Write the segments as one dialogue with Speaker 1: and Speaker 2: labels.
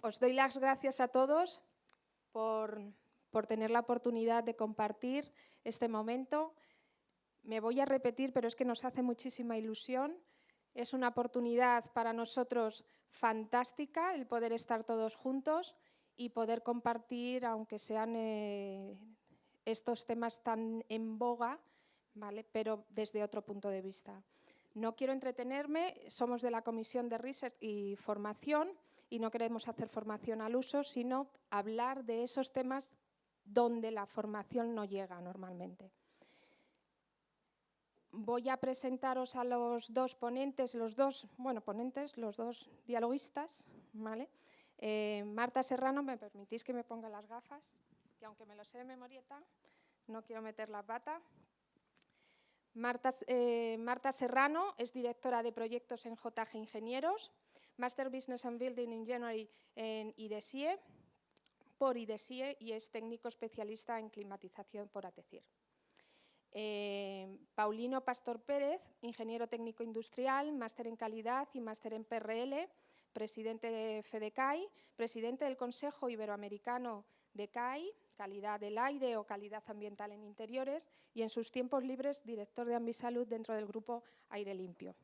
Speaker 1: os doy las gracias a todos por tener la oportunidad de compartir este momento. Me voy a repetir, pero es que nos hace muchísima ilusión. Es una oportunidad para nosotros fantástica el poder estar todos juntos y poder compartir, aunque sean estos temas tan en boga, ¿vale? Pero desde otro punto de vista. No quiero entretenerme, somos de la Comisión de Research y Formación y no queremos hacer formación al uso, sino hablar de esos temas donde la formación no llega normalmente. Voy a presentaros a los dos ponentes, los dos dialoguistas, ¿vale? Marta Serrano, ¿me permitís que me ponga las gafas? Que aunque me lo sé de memorieta, no quiero meter la pata. Marta Serrano es directora de proyectos en JG Ingenieros, Master Business and Building Engineering en IDESIE, por IDESIE, y es técnico especialista en climatización por ATECIR. Paulino Pastor Pérez, ingeniero técnico industrial, máster en calidad y máster en PRL, presidente de FEDECAI, presidente del Consejo Iberoamericano de CAI, calidad del aire o calidad ambiental en interiores, y en sus tiempos libres director de Ambisalud dentro del grupo Aire Limpio.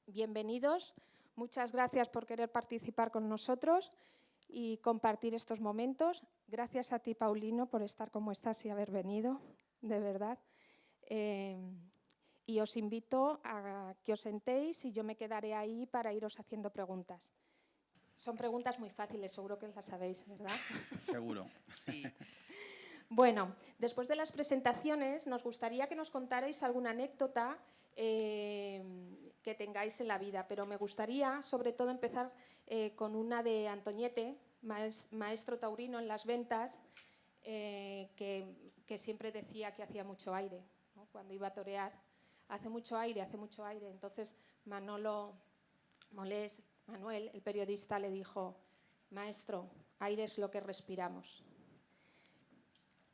Speaker 1: Bienvenidos, muchas gracias por querer participar con nosotros y compartir estos momentos. Gracias a ti, Paulino, por estar como estás y haber venido, de verdad. Y os invito a que os sentéis y yo me quedaré ahí para iros haciendo preguntas. Son preguntas muy fáciles, seguro que las sabéis, ¿verdad?
Speaker 2: Seguro.
Speaker 1: Sí. Bueno, después de las presentaciones, nos gustaría que nos contarais alguna anécdota que tengáis en la vida, pero me gustaría, sobre todo, empezar con una de Antoñete, maestro taurino en las ventas, que siempre decía que hacía mucho aire, ¿no? Cuando iba a torear. Hace mucho aire. Entonces Manuel, el periodista, le dijo: maestro, aire es lo que respiramos.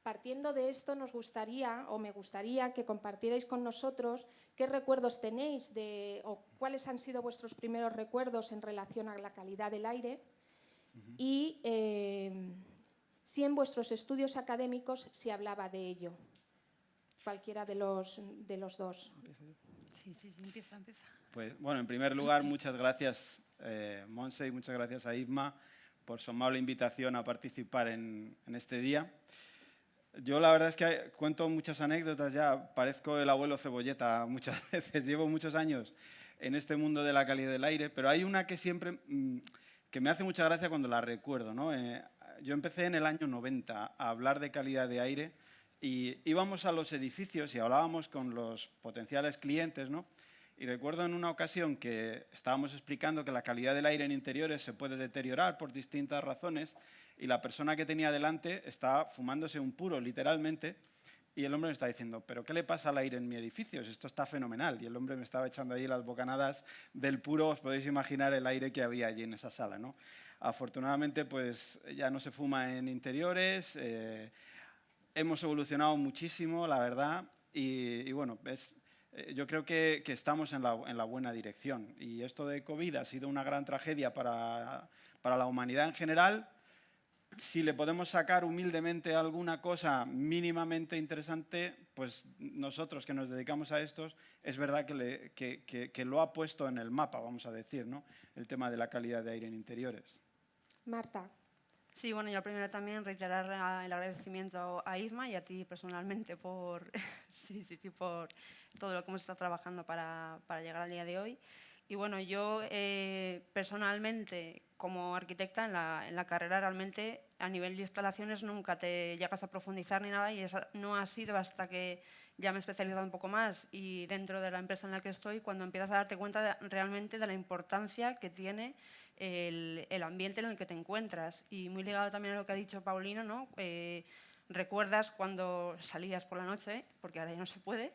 Speaker 1: Partiendo de esto, me gustaría que compartierais con nosotros qué recuerdos tenéis o cuáles han sido vuestros primeros recuerdos en relación a la calidad del aire y si en vuestros estudios académicos se hablaba de ello. Cualquiera de los dos.
Speaker 3: Sí, empieza.
Speaker 2: Pues bueno, en primer lugar, muchas gracias, Montse, y muchas gracias a Isma por su amable invitación a participar en este día. Yo la verdad es que cuento muchas anécdotas ya, parezco el abuelo Cebolleta muchas veces, llevo muchos años en este mundo de la calidad del aire, pero hay una que siempre que me hace mucha gracia cuando la recuerdo, ¿no? Yo empecé en el año 90 a hablar de calidad de aire y íbamos a los edificios y hablábamos con los potenciales clientes, ¿no? Y recuerdo en una ocasión que estábamos explicando que la calidad del aire en interiores se puede deteriorar por distintas razones y la persona que tenía delante estaba fumándose un puro, literalmente, y el hombre me está diciendo: ¿pero qué le pasa al aire en mi edificio? Esto está fenomenal. Y el hombre me estaba echando ahí las bocanadas del puro. Os podéis imaginar el aire que había allí en esa sala, ¿no? Afortunadamente, pues ya no se fuma en interiores. Hemos evolucionado muchísimo, la verdad, y bueno, yo creo que estamos en la buena dirección. Y esto de COVID ha sido una gran tragedia para la humanidad en general. Si le podemos sacar humildemente alguna cosa mínimamente interesante, pues nosotros que nos dedicamos a estos, es verdad que lo ha puesto en el mapa, vamos a decir, ¿no? El tema de la calidad de aire en interiores.
Speaker 1: Marta.
Speaker 3: Sí, bueno, yo primero también reiterar el agradecimiento a Isma y a ti personalmente por, por todo lo que hemos estado trabajando para llegar al día de hoy. Y bueno, yo personalmente, como arquitecta en la carrera, realmente a nivel de instalaciones nunca te llegas a profundizar ni nada, y eso no ha sido hasta que ya me he especializado un poco más y dentro de la empresa en la que estoy, cuando empiezas a darte cuenta realmente de la importancia que tiene el ambiente en el que te encuentras. Y muy ligado también a lo que ha dicho Paulino, ¿no? Recuerdas cuando salías por la noche, porque ahora ya no se puede,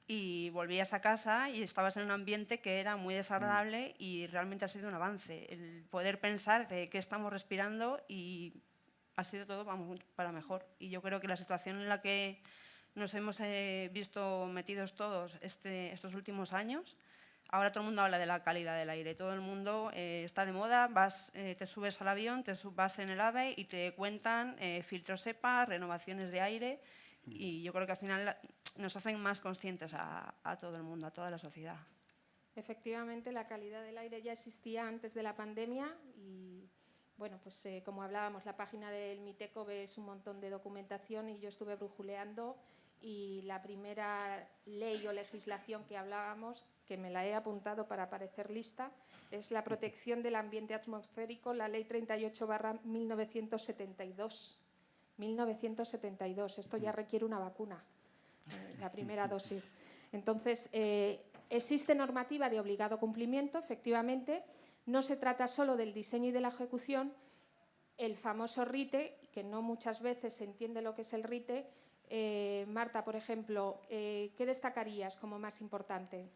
Speaker 3: y volvías a casa y estabas en un ambiente que era muy desagradable, y realmente ha sido un avance el poder pensar de qué estamos respirando, y ha sido todo para mejor. Y yo creo que la situación en la que nos hemos visto metidos todos estos últimos años ahora todo el mundo habla de la calidad del aire, todo el mundo está de moda, te subes al avión, vas en el AVE y te cuentan filtros EPA, renovaciones de aire, y yo creo que al final nos hacen más conscientes a todo el mundo, a toda la sociedad.
Speaker 1: Efectivamente, la calidad del aire ya existía antes de la pandemia y, bueno, pues como hablábamos, la página del Miteco ves un montón de documentación y yo estuve brujuleando y la primera ley o legislación que hablábamos, que me la he apuntado para parecer lista, es la protección del ambiente atmosférico, la Ley 38/1972. 1972, esto ya requiere una vacuna, la primera dosis. Entonces, existe normativa de obligado cumplimiento, efectivamente. No se trata solo del diseño y de la ejecución. El famoso RITE, que no muchas veces se entiende lo que es el RITE. Marta, por ejemplo, ¿qué destacarías como más importante?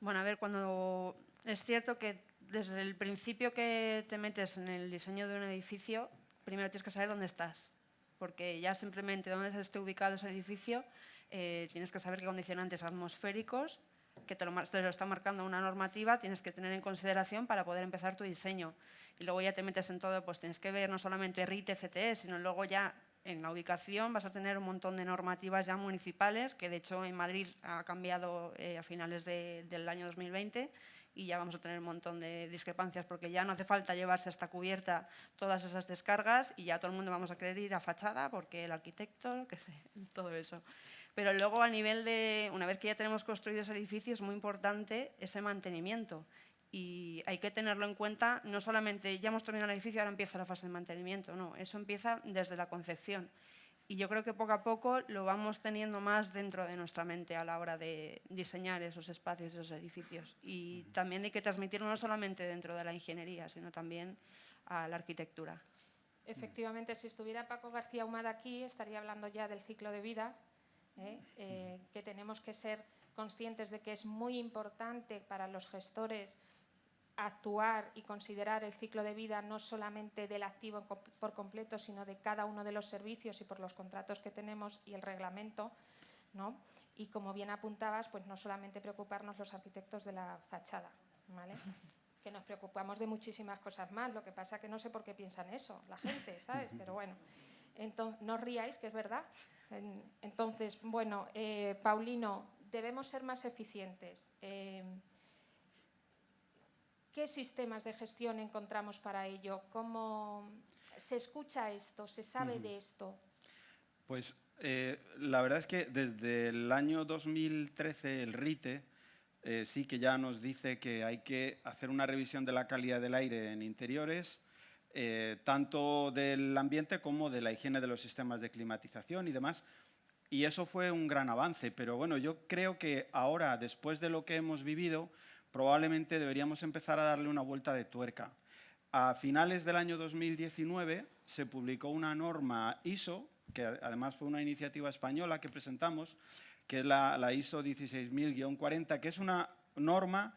Speaker 3: Bueno, a ver, cuando es cierto que desde el principio que te metes en el diseño de un edificio, primero tienes que saber dónde estás, porque ya simplemente donde esté ubicado ese edificio, tienes que saber qué condicionantes atmosféricos, que te lo está marcando una normativa, tienes que tener en consideración para poder empezar tu diseño. Y luego ya te metes en todo, pues tienes que ver no solamente RITE, CTE, sino luego ya en la ubicación vas a tener un montón de normativas ya municipales, que de hecho en Madrid ha cambiado a finales del año 2020 y ya vamos a tener un montón de discrepancias porque ya no hace falta llevarse hasta cubierta todas esas descargas y ya todo el mundo vamos a querer ir a fachada porque el arquitecto, que sé, todo eso. Pero luego a nivel de, una vez que ya tenemos construidos edificios, es muy importante ese mantenimiento. Y hay que tenerlo en cuenta, no solamente ya hemos terminado el edificio, ahora empieza la fase de mantenimiento, no, eso empieza desde la concepción. Y yo creo que poco a poco lo vamos teniendo más dentro de nuestra mente a la hora de diseñar esos espacios, esos edificios. Y también hay que transmitirlo no solamente dentro de la ingeniería, sino también a la arquitectura.
Speaker 1: Efectivamente, si estuviera Paco García Ahumada aquí, estaría hablando ya del ciclo de vida, que tenemos que ser conscientes de que es muy importante para los gestores actuar y considerar el ciclo de vida no solamente del activo por completo, sino de cada uno de los servicios y por los contratos que tenemos y el reglamento, ¿no? Y como bien apuntabas, pues no solamente preocuparnos los arquitectos de la fachada, ¿vale? Que nos preocupamos de muchísimas cosas más, lo que pasa que no sé por qué piensan eso la gente, ¿sabes? Pero bueno, entonces, no os riáis, que es verdad. Entonces, bueno, Paulino, debemos ser más eficientes. ¿Qué sistemas de gestión encontramos para ello? ¿Cómo se escucha esto? ¿Se sabe de esto?
Speaker 2: Pues la verdad es que desde el año 2013 el RITE sí que ya nos dice que hay que hacer una revisión de la calidad del aire en interiores, tanto del ambiente como de la higiene de los sistemas de climatización y demás. Y eso fue un gran avance, pero bueno, yo creo que ahora, después de lo que hemos vivido, probablemente deberíamos empezar a darle una vuelta de tuerca. A finales del año 2019 se publicó una norma ISO, que además fue una iniciativa española que presentamos, que es la ISO 16000-40, que es una norma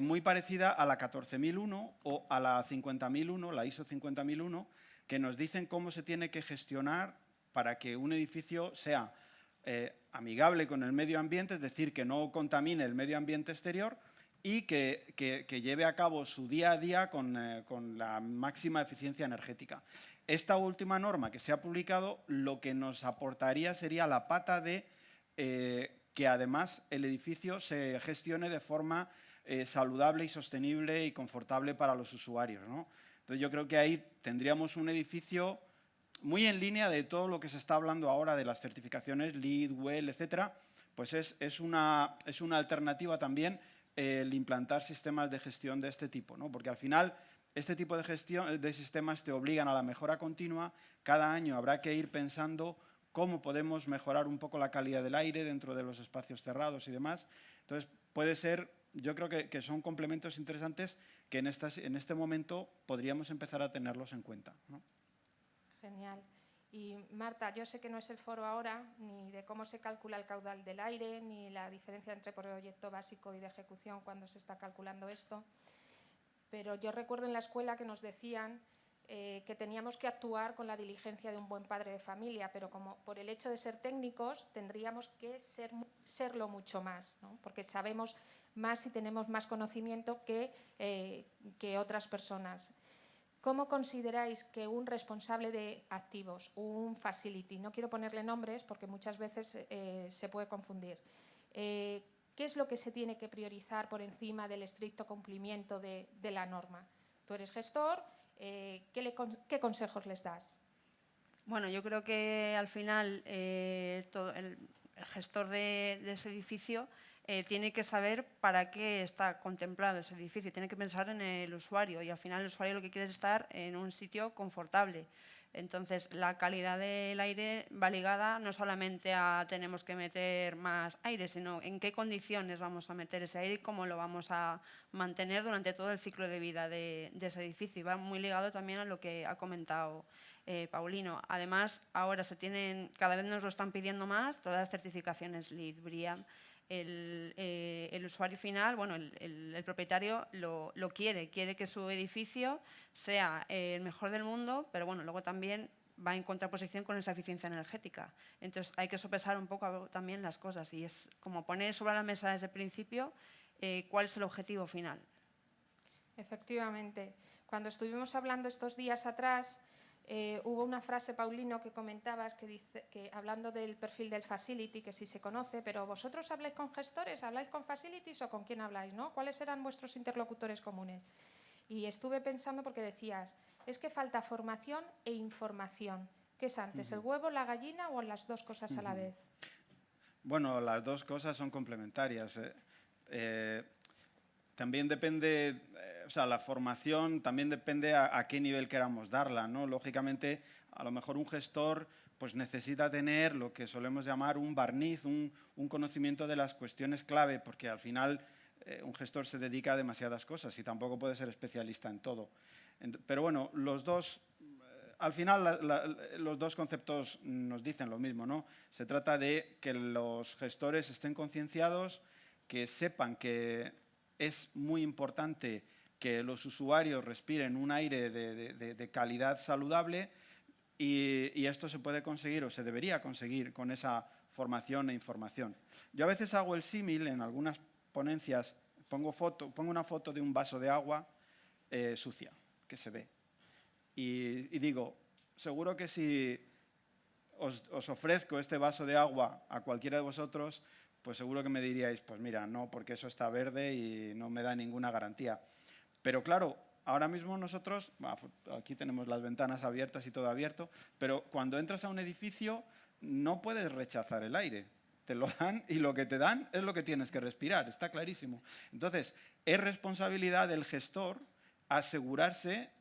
Speaker 2: muy parecida a la 14001 o a la 50001, la ISO 50001, que nos dicen cómo se tiene que gestionar para que un edificio sea amigable con el medio ambiente, es decir, que no contamine el medio ambiente exterior y que lleve a cabo su día a día con la máxima eficiencia energética. Esta última norma que se ha publicado lo que nos aportaría sería la pata de que además el edificio se gestione de forma saludable y sostenible y confortable para los usuarios, ¿no? Entonces yo creo que ahí tendríamos un edificio muy en línea de todo lo que se está hablando ahora de las certificaciones LEED, WELL, etcétera, pues es una alternativa también el implantar sistemas de gestión de este tipo, ¿no? Porque al final este tipo de sistemas te obligan a la mejora continua. Cada año habrá que ir pensando cómo podemos mejorar un poco la calidad del aire dentro de los espacios cerrados y demás. Entonces, puede ser, yo creo que son complementos interesantes que en este momento podríamos empezar a tenerlos en cuenta, ¿no?
Speaker 1: Genial. Y Marta, yo sé que no es el foro ahora, ni de cómo se calcula el caudal del aire, ni la diferencia entre proyecto básico y de ejecución cuando se está calculando esto, pero yo recuerdo en la escuela que nos decían que teníamos que actuar con la diligencia de un buen padre de familia, pero como por el hecho de ser técnicos tendríamos que serlo mucho más, ¿no? Porque sabemos más si tenemos más conocimiento que otras personas. ¿Cómo consideráis que un responsable de activos, un facility, no quiero ponerle nombres porque muchas veces se puede confundir, qué es lo que se tiene que priorizar por encima del estricto cumplimiento de la norma? Tú eres gestor, ¿qué consejos les das?
Speaker 3: Bueno, yo creo que al final el gestor de ese edificio tiene que saber para qué está contemplado ese edificio, tiene que pensar en el usuario y al final el usuario lo que quiere es estar en un sitio confortable. Entonces, la calidad del aire va ligada no solamente a tenemos que meter más aire, sino en qué condiciones vamos a meter ese aire y cómo lo vamos a mantener durante todo el ciclo de vida de ese edificio. Y va muy ligado también a lo que ha comentado Paulino. Además, ahora cada vez nos lo están pidiendo más, todas las certificaciones LEED, BREEAM. El usuario final, bueno, el propietario lo quiere que su edificio sea el mejor del mundo, pero bueno, luego también va en contraposición con esa eficiencia energética. Entonces hay que sopesar un poco también las cosas y es como poner sobre la mesa desde el principio cuál es el objetivo final.
Speaker 1: Efectivamente. Cuando estuvimos hablando estos días atrás, hubo una frase, Paulino, que comentabas que hablando del perfil del facility, que sí se conoce, pero ¿vosotros habláis con gestores, habláis con facilities o con quién habláis, ¿no? ¿Cuáles eran vuestros interlocutores comunes? Y estuve pensando porque decías, es que falta formación e información. ¿Qué es antes, el huevo, la gallina o las dos cosas a la vez?
Speaker 2: Bueno, las dos cosas son complementarias. También depende, o sea, la formación también depende a qué nivel queramos darla, ¿no? Lógicamente, a lo mejor un gestor pues necesita tener lo que solemos llamar un barniz, un conocimiento de las cuestiones clave, porque al final un gestor se dedica a demasiadas cosas y tampoco puede ser especialista en todo. Pero bueno, los dos, al final los dos conceptos nos dicen lo mismo, ¿no? Se trata de que los gestores estén concienciados, que sepan que es muy importante que los usuarios respiren un aire de calidad saludable y esto se puede conseguir o se debería conseguir con esa formación e información. Yo a veces hago el símil en algunas ponencias, pongo una foto de un vaso de agua sucia, que se ve. Y digo, seguro que si os ofrezco este vaso de agua a cualquiera de vosotros, pues seguro que me diríais, pues mira, no, porque eso está verde y no me da ninguna garantía. Pero claro, ahora mismo nosotros, aquí tenemos las ventanas abiertas y todo abierto, pero cuando entras a un edificio no puedes rechazar el aire. Te lo dan y lo que te dan es lo que tienes que respirar, está clarísimo. Entonces, es responsabilidad del gestor asegurarse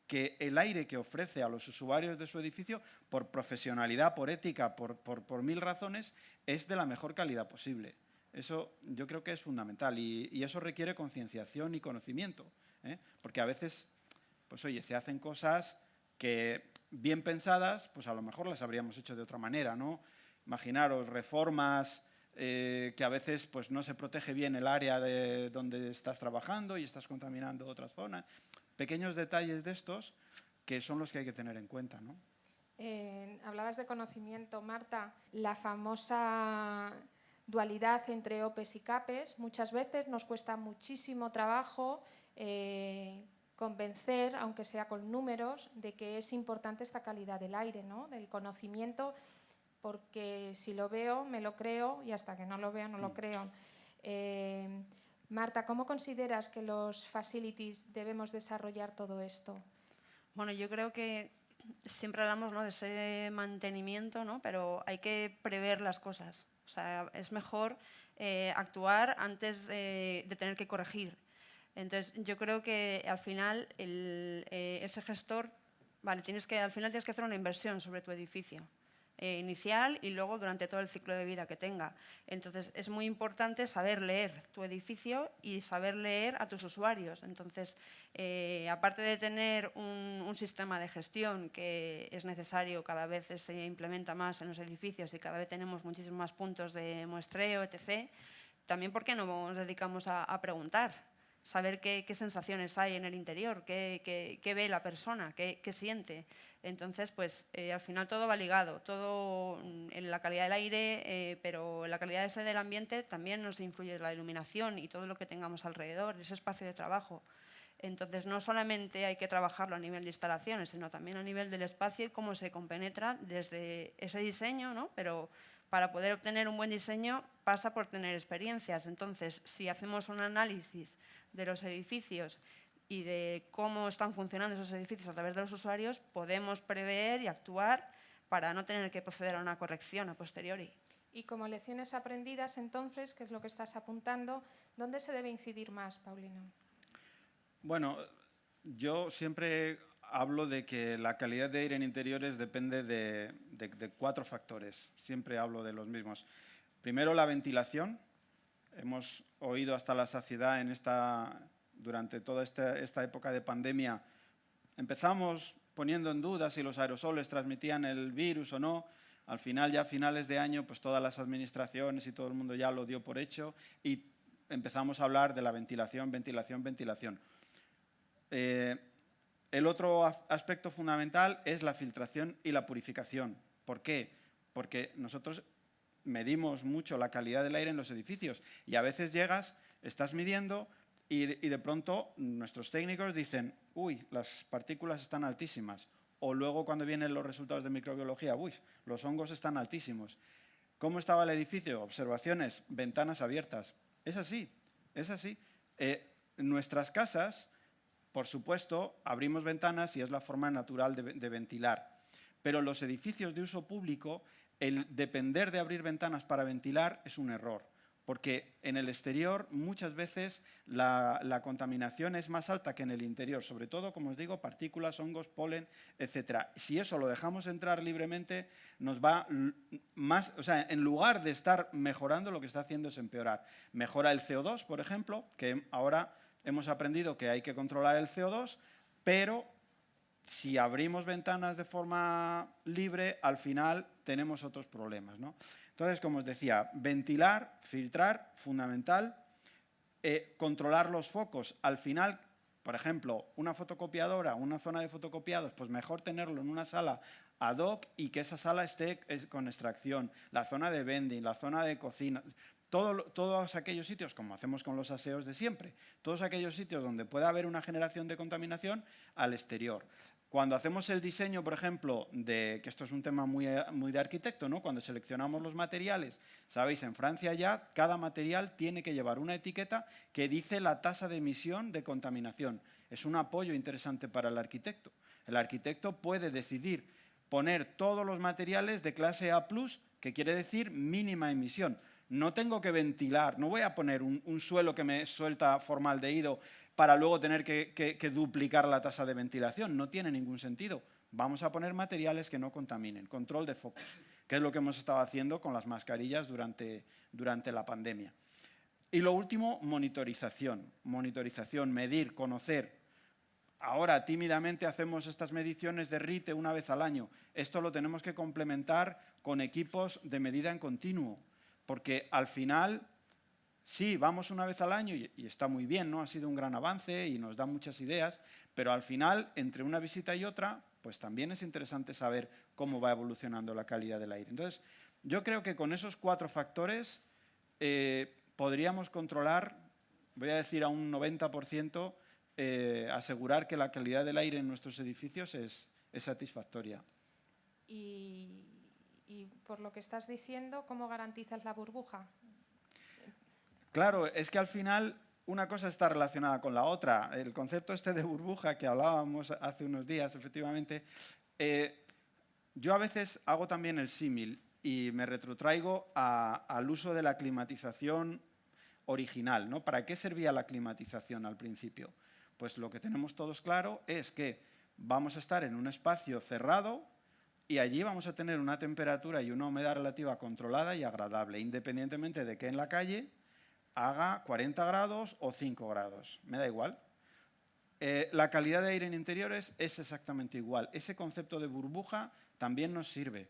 Speaker 2: que el aire que ofrece a los usuarios de su edificio, por profesionalidad, por ética, por mil razones, es de la mejor calidad posible. Eso yo creo que es fundamental y eso requiere concienciación y conocimiento, ¿eh? Porque a veces, pues oye, se hacen cosas que bien pensadas, pues a lo mejor las habríamos hecho de otra manera, ¿no? Imaginaros reformas que a veces pues, no se protege bien el área de donde estás trabajando y estás contaminando otras zonas. Pequeños detalles de estos que son los que hay que tener en cuenta, ¿no?
Speaker 1: Hablabas de conocimiento, Marta. La famosa dualidad entre OPEs y CAPES, muchas veces nos cuesta muchísimo trabajo convencer, aunque sea con números, de que es importante esta calidad del aire, ¿no? Del conocimiento, porque si lo veo, me lo creo y hasta que no lo veo, no lo creo. Marta, ¿cómo consideras que los facilities debemos desarrollar todo esto?
Speaker 3: Bueno, yo creo que siempre hablamos, ¿no?, de ese mantenimiento, ¿no?, pero hay que prever las cosas. O sea, es mejor actuar antes de tener que corregir. Entonces, yo creo que al final ese gestor, vale, al final tienes que hacer una inversión sobre tu edificio. Inicial y luego durante todo el ciclo de vida que tenga. Entonces, es muy importante saber leer tu edificio y saber leer a tus usuarios. Entonces, aparte de tener un sistema de gestión que es necesario, cada vez se implementa más en los edificios y cada vez tenemos muchísimos más puntos de muestreo, etc., también, ¿por qué no nos dedicamos a preguntar? saber qué sensaciones hay en el interior, qué ve la persona, qué siente. Entonces, pues al final todo va ligado, todo en la calidad del aire, pero en la calidad del ambiente también nos influye la iluminación y todo lo que tengamos alrededor, ese espacio de trabajo. Entonces, no solamente hay que trabajarlo a nivel de instalaciones, sino también a nivel del espacio y cómo se compenetra desde ese diseño, ¿no? Pero para poder obtener un buen diseño pasa por tener experiencias. Entonces, si hacemos un análisis de los edificios y de cómo están funcionando esos edificios a través de los usuarios, podemos prever y actuar para no tener que proceder a una corrección a posteriori.
Speaker 1: Y como lecciones aprendidas, entonces, que es lo que estás apuntando, ¿dónde se debe incidir más, Paulino?
Speaker 2: Bueno, yo siempre hablo de que la calidad de aire en interiores depende de 4 factores. Siempre hablo de los mismos. Primero, la ventilación. Hemos oído hasta la saciedad durante toda esta época de pandemia. Empezamos poniendo en duda si los aerosoles transmitían el virus o no. Al final, ya a finales de año, pues todas las administraciones y todo el mundo ya lo dio por hecho y empezamos a hablar de la ventilación, ventilación, ventilación. El otro aspecto fundamental es la filtración y la purificación. ¿Por qué? Porque nosotros medimos mucho la calidad del aire en los edificios y a veces llegas, estás midiendo y de pronto nuestros técnicos dicen, uy, las partículas están altísimas. O luego cuando vienen los resultados de microbiología, uy, los hongos están altísimos. ¿Cómo estaba el edificio? Observaciones, ventanas abiertas. Es así, es así. Nuestras casas, por supuesto, abrimos ventanas y es la forma natural de ventilar. Pero los edificios de uso público, el depender de abrir ventanas para ventilar es un error, porque en el exterior muchas veces la contaminación es más alta que en el interior, sobre todo, como os digo, partículas, hongos, polen, etc. Si eso lo dejamos entrar libremente, nos va más, o sea, en lugar de estar mejorando, lo que está haciendo es empeorar. Mejora el CO2, por ejemplo, que ahora hemos aprendido que hay que controlar el CO2, pero si abrimos ventanas de forma libre, al final tenemos otros problemas, ¿no? Entonces, como os decía, ventilar, filtrar, fundamental, controlar los focos. Al final, por ejemplo, una fotocopiadora, una zona de fotocopiados, pues mejor tenerlo en una sala ad hoc y que esa sala esté con extracción. La zona de vending, la zona de cocina, todos aquellos sitios, como hacemos con los aseos de siempre, todos aquellos sitios donde pueda haber una generación de contaminación al exterior. Cuando hacemos el diseño, por ejemplo, que esto es un tema muy de arquitecto, ¿no? Cuando seleccionamos los materiales, sabéis, en Francia ya cada material tiene que llevar una etiqueta que dice la tasa de emisión de contaminación. Es un apoyo interesante para el arquitecto. El arquitecto puede decidir poner todos los materiales de clase A+, que quiere decir mínima emisión. No tengo que ventilar, no voy a poner un suelo que me suelta formaldehído para luego tener que duplicar la tasa de ventilación. No tiene ningún sentido. Vamos a poner materiales que no contaminen. Control de focos, que es lo que hemos estado haciendo con las mascarillas durante la pandemia. Y lo último, monitorización. Monitorización, medir, conocer. Ahora, tímidamente, hacemos estas mediciones de RITE una vez al año. Esto lo tenemos que complementar con equipos de medida en continuo, porque al final, sí, vamos una vez al año y está muy bien, ¿no? Ha sido un gran avance y nos da muchas ideas, pero al final, entre una visita y otra, pues también es interesante saber cómo va evolucionando la calidad del aire. Entonces, yo creo que con esos 4 factores podríamos controlar, voy a decir a un 90%, asegurar que la calidad del aire en nuestros edificios es satisfactoria.
Speaker 1: Y por lo que estás diciendo, ¿cómo garantizas la burbuja?
Speaker 2: Claro, es que al final una cosa está relacionada con la otra. El concepto este de burbuja que hablábamos hace unos días, efectivamente, yo a veces hago también el símil y me retrotraigo al uso de la climatización original, ¿no? ¿Para qué servía la climatización al principio? Pues lo que tenemos todos claro es que vamos a estar en un espacio cerrado y allí vamos a tener una temperatura y una humedad relativa controlada y agradable, independientemente de que en la calle haga 40 grados o 5 grados. Me da igual. La calidad de aire en interiores es exactamente igual. Ese concepto de burbuja también nos sirve.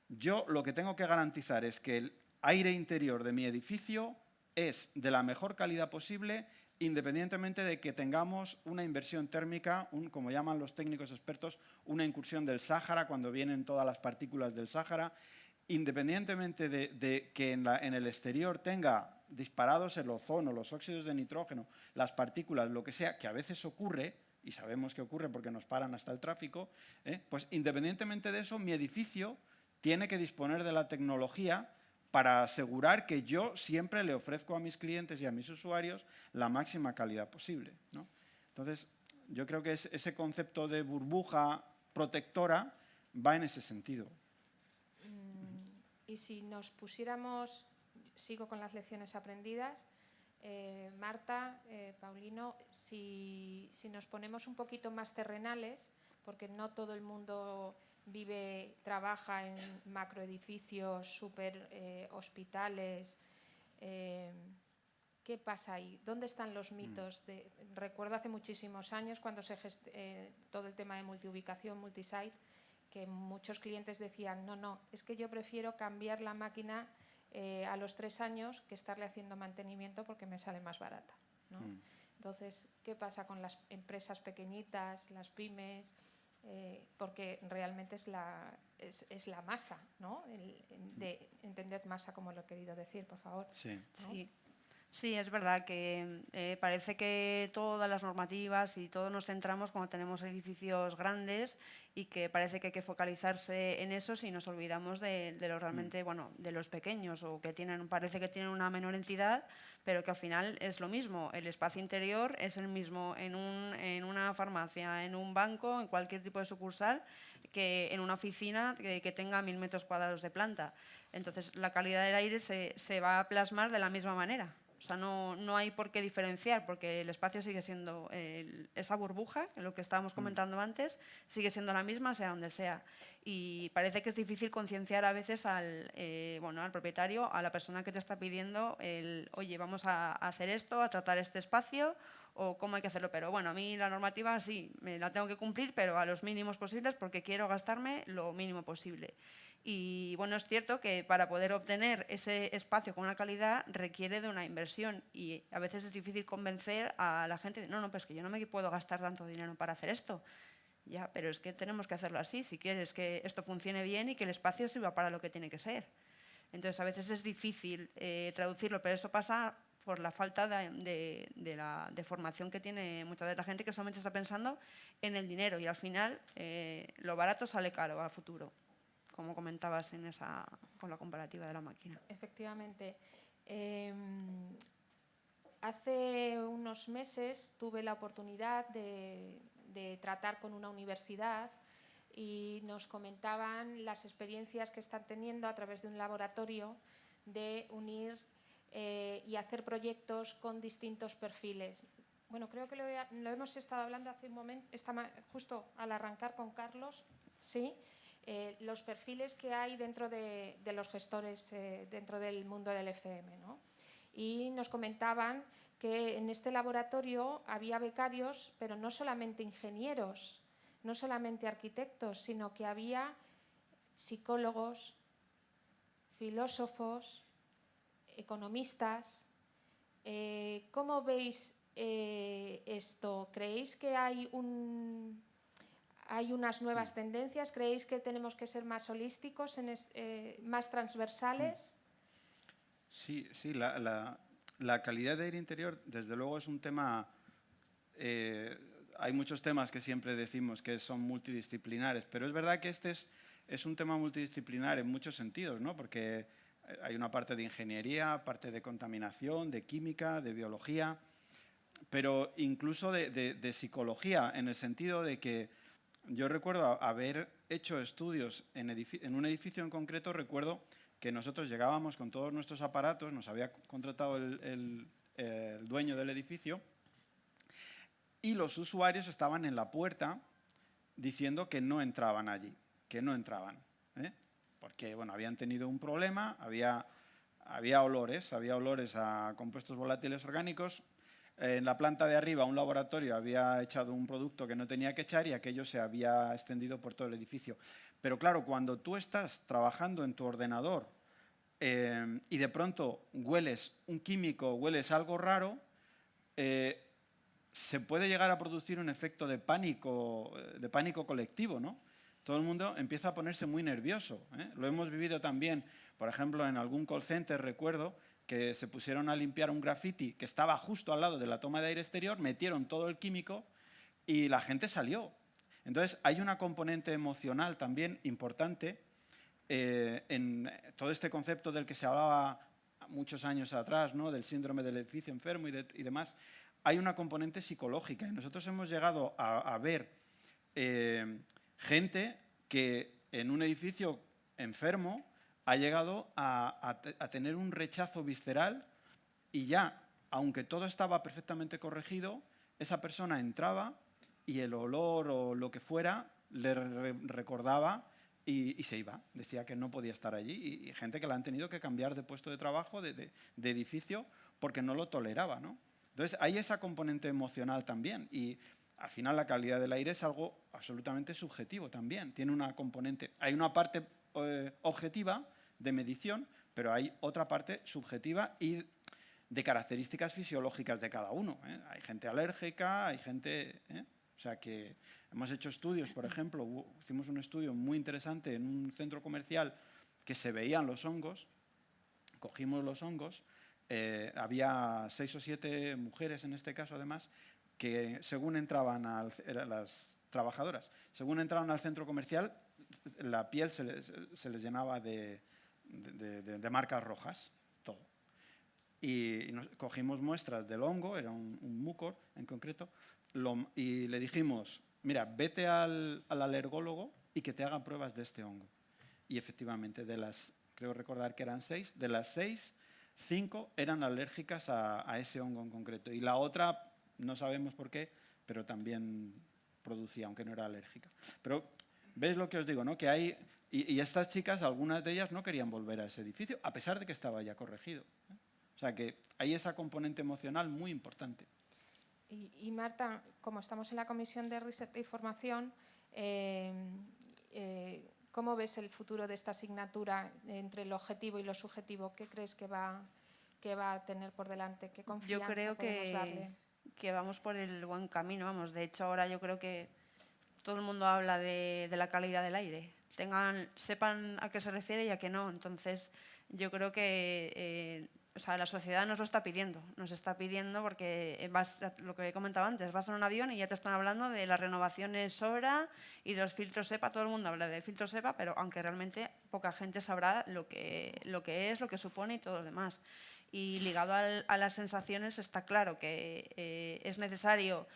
Speaker 2: Yo lo que tengo que garantizar es que el aire interior de mi edificio es de la mejor calidad posible independientemente de que tengamos una inversión térmica, como llaman los técnicos expertos, una incursión del Sáhara, cuando vienen todas las partículas del Sáhara, independientemente de que en el exterior tenga disparados el ozono, los óxidos de nitrógeno, las partículas, lo que sea, que a veces ocurre, y sabemos que ocurre porque nos paran hasta el tráfico, pues independientemente de eso, mi edificio tiene que disponer de la tecnología para asegurar que yo siempre le ofrezco a mis clientes y a mis usuarios la máxima calidad posible, ¿no? Entonces, yo creo que ese concepto de burbuja protectora va en ese sentido.
Speaker 1: Y si nos pusiéramos, sigo con las lecciones aprendidas, Marta, Paulino, si nos ponemos un poquito más terrenales, porque no todo el mundo trabaja en macroedificios, super hospitales, ¿qué pasa ahí? ¿Dónde están los mitos? Recuerdo hace muchísimos años cuando todo el tema de multiubicación, multisite, que muchos clientes decían, no, es que yo prefiero cambiar la máquina a los 3 años que estarle haciendo mantenimiento porque me sale más barata, ¿no? Entonces, ¿qué pasa con las empresas pequeñitas, las pymes? Porque realmente es la masa, ¿no? De entender masa, como lo he querido decir, por favor.
Speaker 2: Sí.
Speaker 1: ¿No?
Speaker 3: Sí, es verdad que parece que todas las normativas y todos nos centramos cuando tenemos edificios grandes y que parece que hay que focalizarse en eso y nos olvidamos de los realmente, bueno, de los pequeños o que parece que tienen una menor entidad, pero que al final es lo mismo. El espacio interior es el mismo en una farmacia, en un banco, en cualquier tipo de sucursal, que en una oficina que tenga 1000 metros cuadrados de planta. Entonces, la calidad del aire se va a plasmar de la misma manera. O sea, no hay por qué diferenciar, porque el espacio sigue siendo esa burbuja, lo que estábamos comentando antes, sigue siendo la misma, sea donde sea. Y parece que es difícil concienciar a veces al propietario, a la persona que te está pidiendo oye, vamos a hacer esto, a tratar este espacio, o cómo hay que hacerlo. Pero bueno, a mí la normativa sí, me la tengo que cumplir, pero a los mínimos posibles, porque quiero gastarme lo mínimo posible. Y bueno, es cierto que para poder obtener ese espacio con una calidad requiere de una inversión y a veces es difícil convencer a la gente de no, pues que yo no me puedo gastar tanto dinero para hacer esto. Ya, pero es que tenemos que hacerlo así si quieres que esto funcione bien y que el espacio sirva para lo que tiene que ser. Entonces a veces es difícil traducirlo, pero eso pasa por la falta de formación que tiene mucha de la gente, que solamente está pensando en el dinero y al final lo barato sale caro a futuro, como comentabas con la comparativa de la máquina.
Speaker 1: Efectivamente. Hace unos meses tuve la oportunidad de tratar con una universidad y nos comentaban las experiencias que están teniendo a través de un laboratorio de unir y hacer proyectos con distintos perfiles. Bueno, creo que lo hemos estado hablando hace un momento, justo al arrancar con Carlos, ¿sí? Los perfiles que hay dentro de los gestores dentro del mundo del FM, ¿no? Y nos comentaban que en este laboratorio había becarios, pero no solamente ingenieros, no solamente arquitectos, sino que había psicólogos, filósofos, economistas. ¿Cómo veis esto? ¿Creéis que hay unas nuevas tendencias? ¿Creéis que tenemos que ser más holísticos, más transversales?
Speaker 2: Sí, la calidad de aire interior, desde luego, es un tema. Hay muchos temas que siempre decimos que son multidisciplinares, pero es verdad que este es un tema multidisciplinar en muchos sentidos, ¿no? Porque hay una parte de ingeniería, parte de contaminación, de química, de biología, pero incluso de psicología, en el sentido de que yo recuerdo haber hecho estudios en un edificio en concreto. Recuerdo que nosotros llegábamos con todos nuestros aparatos, nos había contratado el dueño del edificio, y los usuarios estaban en la puerta diciendo que no entraban allí, que no entraban, porque bueno, habían tenido un problema, había olores a compuestos volátiles orgánicos. En la planta de arriba un laboratorio había echado un producto que no tenía que echar y aquello se había extendido por todo el edificio. Pero claro, cuando tú estás trabajando en tu ordenador y de pronto hueles un químico, hueles algo raro, se puede llegar a producir un efecto de pánico colectivo, ¿no? Todo el mundo empieza a ponerse muy nervioso, ¿eh? Lo hemos vivido también, por ejemplo, en algún call center, recuerdo, que se pusieron a limpiar un graffiti que estaba justo al lado de la toma de aire exterior, metieron todo el químico y la gente salió. Entonces, hay una componente emocional también importante en todo este concepto del que se hablaba muchos años atrás, ¿no? Del síndrome del edificio enfermo y demás. Hay una componente psicológica y nosotros hemos llegado a ver gente que en un edificio enfermo ha llegado a tener un rechazo visceral y ya, aunque todo estaba perfectamente corregido, esa persona entraba y el olor o lo que fuera le recordaba y se iba. Decía que no podía estar allí y gente que la han tenido que cambiar de puesto de trabajo, de edificio, porque no lo toleraba, ¿no? Entonces, hay esa componente emocional también y al final la calidad del aire es algo absolutamente subjetivo también. Tiene una componente, hay una parte objetiva de medición, pero hay otra parte subjetiva y de características fisiológicas de cada uno, ¿eh? Hay gente alérgica, hay gente... O sea que hemos hecho estudios, por ejemplo, hicimos un estudio muy interesante en un centro comercial que se veían los hongos, cogimos los hongos, había 6 o 7 mujeres en este caso además, que según entraban las trabajadoras, según entraban al centro comercial, la piel se les llenaba de marcas rojas, todo. Y cogimos muestras del hongo, era un mucor en concreto, y le dijimos, mira, vete al alergólogo y que te haga pruebas de este hongo. Y efectivamente, creo recordar que eran 6, de las 6, 5 eran alérgicas a ese hongo en concreto. Y la otra, no sabemos por qué, pero también producía, aunque no era alérgica. Pero, ¿veis lo que os digo, no? Que hay... Y estas chicas, algunas de ellas no querían volver a ese edificio, a pesar de que estaba ya corregido, ¿eh? O sea que hay esa componente emocional muy importante.
Speaker 1: Y Marta, como estamos en la Comisión de Research y Formación, ¿cómo ves el futuro de esta asignatura entre lo objetivo y lo subjetivo? ¿Qué crees que va a tener por delante? ¿Qué confianza
Speaker 3: yo creo
Speaker 1: podemos darle?
Speaker 3: que vamos por el buen camino. Vamos, de hecho, ahora yo creo que todo el mundo habla de la calidad del aire. Sepan a qué se refiere y a qué no. Entonces, yo creo que o sea, la sociedad nos lo está pidiendo. Nos está pidiendo porque lo que he comentado antes, vas en un avión y ya te están hablando de las renovaciones SOBRA y de los filtros EPA. Todo el mundo habla de filtros EPA, pero aunque realmente poca gente sabrá lo que es, lo que supone y todo lo demás. Y ligado a las sensaciones está claro que es necesario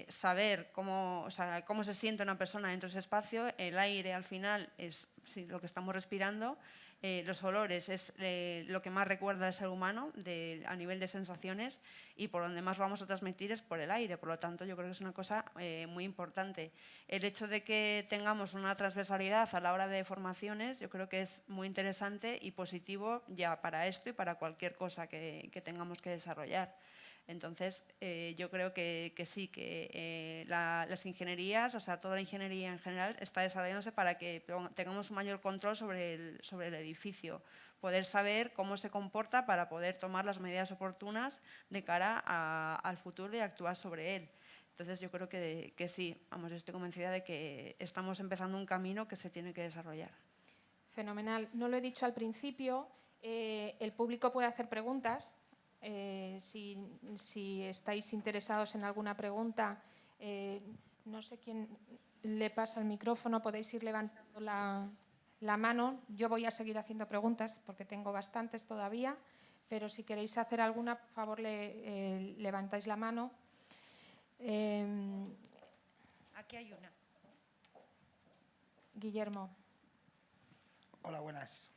Speaker 3: saber cómo se siente una persona dentro de ese espacio. El aire al final es lo que estamos respirando. Los olores es lo que más recuerda al ser humano a nivel de sensaciones y por donde más vamos a transmitir es por el aire. Por lo tanto, yo creo que es una cosa muy importante. El hecho de que tengamos una transversalidad a la hora de formaciones, yo creo que es muy interesante y positivo ya para esto y para cualquier cosa que tengamos que desarrollar. Entonces, yo creo que sí, que las ingenierías, o sea, toda la ingeniería en general está desarrollándose para que tengamos un mayor control sobre el edificio, poder saber cómo se comporta para poder tomar las medidas oportunas de cara al futuro y actuar sobre él. Entonces, yo creo que sí, vamos, estoy convencida de que estamos empezando un camino que se tiene que desarrollar.
Speaker 1: Fenomenal. No lo he dicho al principio, el público puede hacer preguntas. Si estáis interesados en alguna pregunta, no sé quién le pasa el micrófono, podéis ir levantando la mano. Yo voy a seguir haciendo preguntas porque tengo bastantes todavía, pero si queréis hacer alguna, por favor, levantáis la mano.
Speaker 4: Aquí hay una.
Speaker 1: Guillermo.
Speaker 4: Hola, buenas.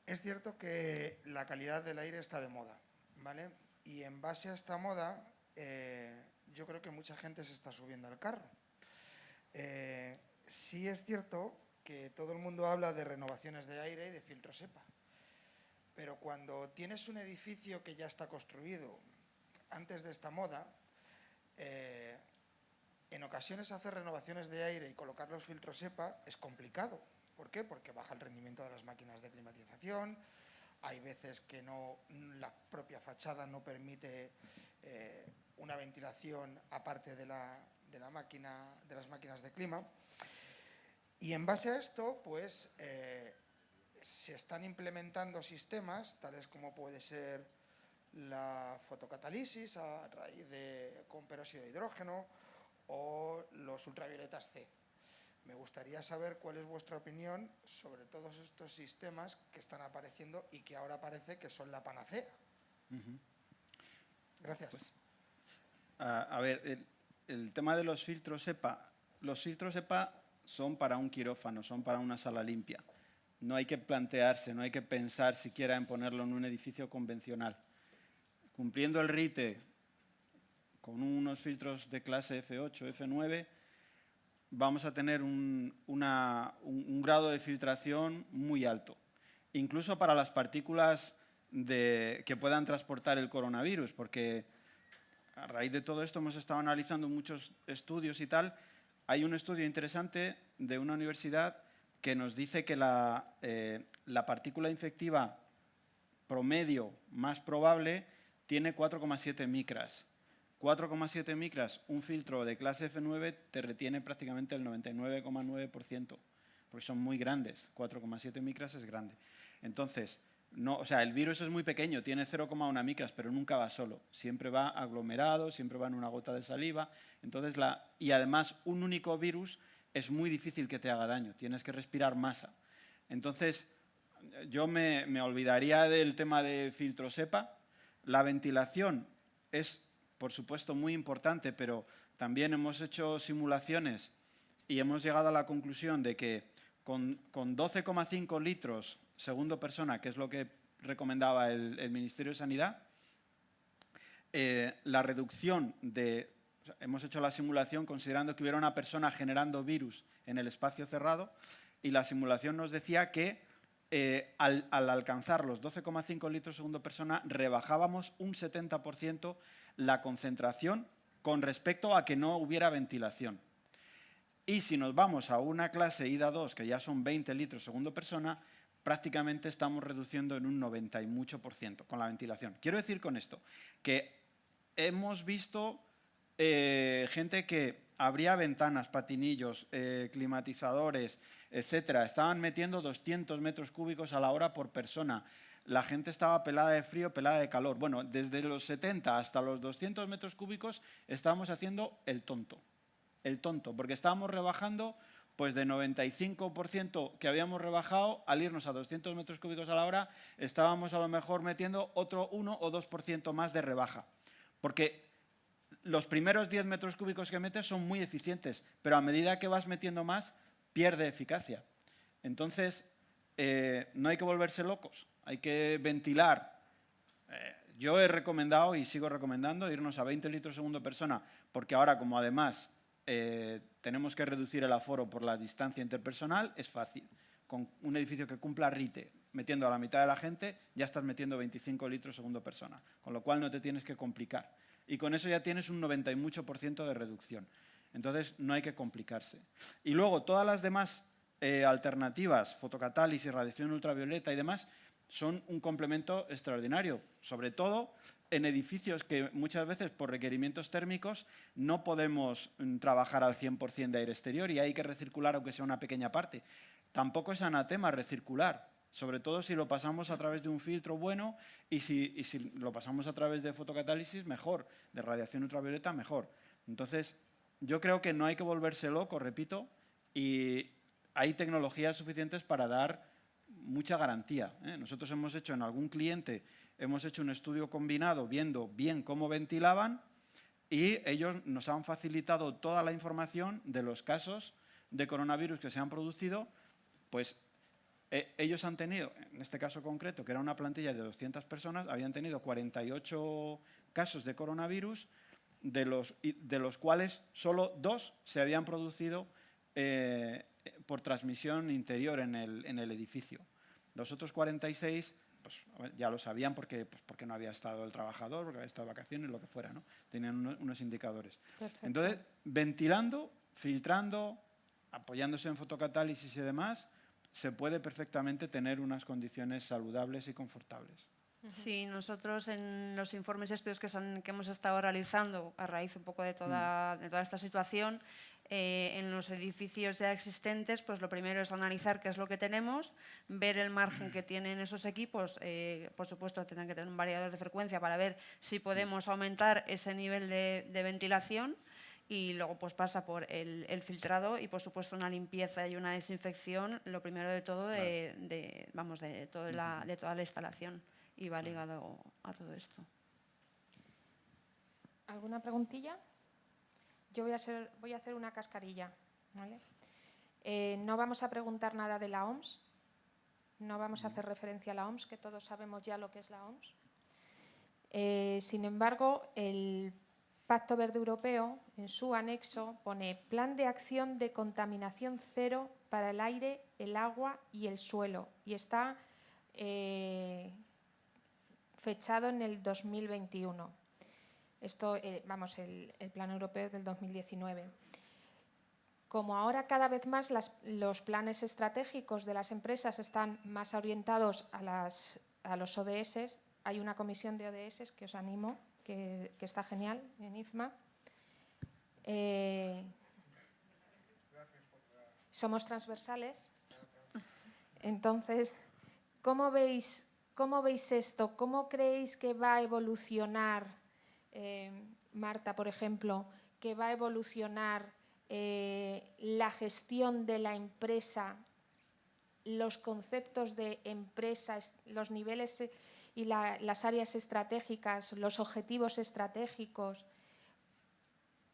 Speaker 4: Es cierto que la calidad del aire está de moda, ¿vale? Y en base a esta moda, yo creo que mucha gente se está subiendo al carro. Sí es cierto que todo el mundo habla de renovaciones de aire y de filtros EPA, pero cuando tienes un edificio que ya está construido antes de esta moda, en ocasiones hacer renovaciones de aire y colocar los filtros EPA es complicado. ¿Por qué? Porque baja el rendimiento de las máquinas de climatización, hay veces que la propia fachada no permite una ventilación aparte de las máquinas de clima. Y en base a esto, pues, se están implementando sistemas, tales como puede ser la fotocatálisis con peróxido de hidrógeno o los ultravioletas C. Me gustaría saber cuál es vuestra opinión sobre todos estos sistemas que están apareciendo y que ahora parece que son la panacea. Gracias.
Speaker 2: Pues, a ver, el tema de los filtros EPA. Los filtros EPA son para un quirófano, son para una sala limpia. No hay que plantearse, no hay que pensar siquiera en ponerlo en un edificio convencional. Cumpliendo el RITE con unos filtros de clase F8, F9, vamos a tener un grado de filtración muy alto. Incluso para las partículas que puedan transportar el coronavirus, porque a raíz de todo esto hemos estado analizando muchos estudios y tal. Hay un estudio interesante de una universidad que nos dice que la partícula infectiva promedio más probable tiene 4,7 micras. 4,7 micras, un filtro de clase F9 te retiene prácticamente el 99,9%, porque son muy grandes. 4,7 micras es grande. Entonces, el virus es muy pequeño, tiene 0,1 micras, pero nunca va solo. Siempre va aglomerado, siempre va en una gota de saliva. Entonces, y además, un único virus es muy difícil que te haga daño. Tienes que respirar masa. Entonces, yo me olvidaría del tema de filtros EPA. La ventilación es, por supuesto, muy importante, pero también hemos hecho simulaciones y hemos llegado a la conclusión de que con 12,5 litros segundo persona, que es lo que recomendaba el Ministerio de Sanidad, la reducción hemos hecho la simulación considerando que hubiera una persona generando virus en el espacio cerrado, y la simulación nos decía que al alcanzar los 12,5 litros segundo persona rebajábamos un 70% la concentración con respecto a que no hubiera ventilación. Y si nos vamos a una clase IDA 2, que ya son 20 litros segundo persona, prácticamente estamos reduciendo en un 90 y mucho por ciento con la ventilación. Quiero decir con esto que hemos visto gente que abría ventanas, patinillos, climatizadores, etcétera. Estaban metiendo 200 metros cúbicos a la hora por persona. La gente estaba pelada de frío, pelada de calor. Bueno, desde los 70 hasta los 200 metros cúbicos estábamos haciendo el tonto, porque estábamos rebajando pues de 95% que habíamos rebajado, al irnos a 200 metros cúbicos a la hora, estábamos a lo mejor metiendo otro 1 o 2% más de rebaja. Porque los primeros 10 metros cúbicos que metes son muy eficientes, pero a medida que vas metiendo más, pierde eficacia. Entonces, no hay que volverse locos, hay que ventilar. Yo he recomendado y sigo recomendando irnos a 20 litros segundo persona, porque ahora, como además tenemos que reducir el aforo por la distancia interpersonal, es fácil. Con un edificio que cumpla RITE, metiendo a la mitad de la gente, ya estás metiendo 25 litros segundo persona, con lo cual no te tienes que complicar. Y con eso ya tienes un 90 y mucho por ciento de reducción. Entonces, no hay que complicarse. Y luego, todas las demás alternativas, fotocatálisis, radiación ultravioleta y demás, son un complemento extraordinario, sobre todo en edificios que muchas veces por requerimientos térmicos no podemos trabajar al 100% de aire exterior y hay que recircular aunque sea una pequeña parte. Tampoco es anatema recircular, sobre todo si lo pasamos a través de un filtro bueno y si lo pasamos a través de fotocatálisis, mejor, de radiación ultravioleta, mejor. Entonces, yo creo que no hay que volverse loco, repito, y hay tecnologías suficientes para dar mucha garantía. Nosotros hemos hecho en algún cliente, hemos hecho un estudio combinado viendo bien cómo ventilaban y ellos nos han facilitado toda la información de los casos de coronavirus que se han producido. Pues ellos han tenido, en este caso concreto, que era una plantilla de 200 personas, habían tenido 48 casos de coronavirus, de los cuales solo 2 se habían producido por transmisión interior en el edificio. Los otros 46 pues, ya lo sabían porque no había estado el trabajador, porque había estado de vacaciones, lo que fuera, ¿no? Tenían unos indicadores.
Speaker 1: Perfecto.
Speaker 2: Entonces, ventilando, filtrando, apoyándose en fotocatálisis y demás, se puede perfectamente tener unas condiciones saludables y confortables.
Speaker 3: Sí, nosotros en los informes y estudios que hemos estado realizando a raíz un poco de toda esta situación, en los edificios ya existentes, pues lo primero es analizar qué es lo que tenemos, ver el margen que tienen esos equipos, por supuesto tendrán que tener un variador de frecuencia para ver si podemos aumentar ese nivel de ventilación, y luego pues pasa por el filtrado y por supuesto una limpieza y una desinfección, lo primero de todo de toda la instalación, y va ligado a todo esto.
Speaker 1: ¿Alguna preguntilla? Yo voy a hacer una cascarilla, ¿vale? No vamos a preguntar nada de la OMS, no vamos a hacer referencia a la OMS, que todos sabemos ya lo que es la OMS. Sin embargo, el Pacto Verde Europeo, en su anexo, pone Plan de Acción de Contaminación Cero para el aire, el agua y el suelo, y está fechado en el 2021. Esto, el Plan Europeo del 2019. Como ahora cada vez más los planes estratégicos de las empresas están más orientados a los ODS, hay una comisión de ODS que os animo, que está genial en IFMA. Somos transversales. Entonces, ¿cómo veis esto? ¿Cómo creéis que va a evolucionar, Marta, por ejemplo, que va a evolucionar la gestión de la empresa, los conceptos de empresa, los niveles y las áreas estratégicas, los objetivos estratégicos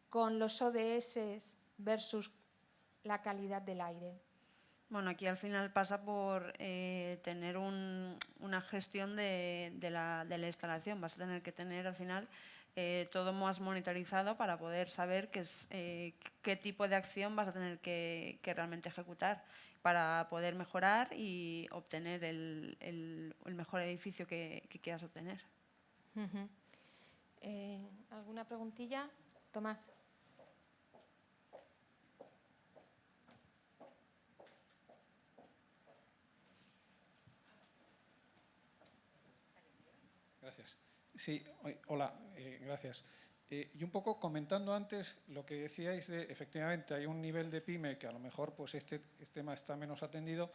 Speaker 1: con los ODS versus la calidad del aire?
Speaker 3: Bueno, aquí al final pasa por tener una gestión de la instalación. Vas a tener que tener al final todo más monitorizado para poder saber qué tipo de acción vas a tener que realmente ejecutar para poder mejorar y obtener el mejor edificio que quieras obtener.
Speaker 1: ¿Alguna preguntilla? Tomás.
Speaker 5: Gracias. Sí, hola, gracias. Y un poco comentando antes lo que decíais de, efectivamente, hay un nivel de pyme que a lo mejor pues este tema está menos atendido,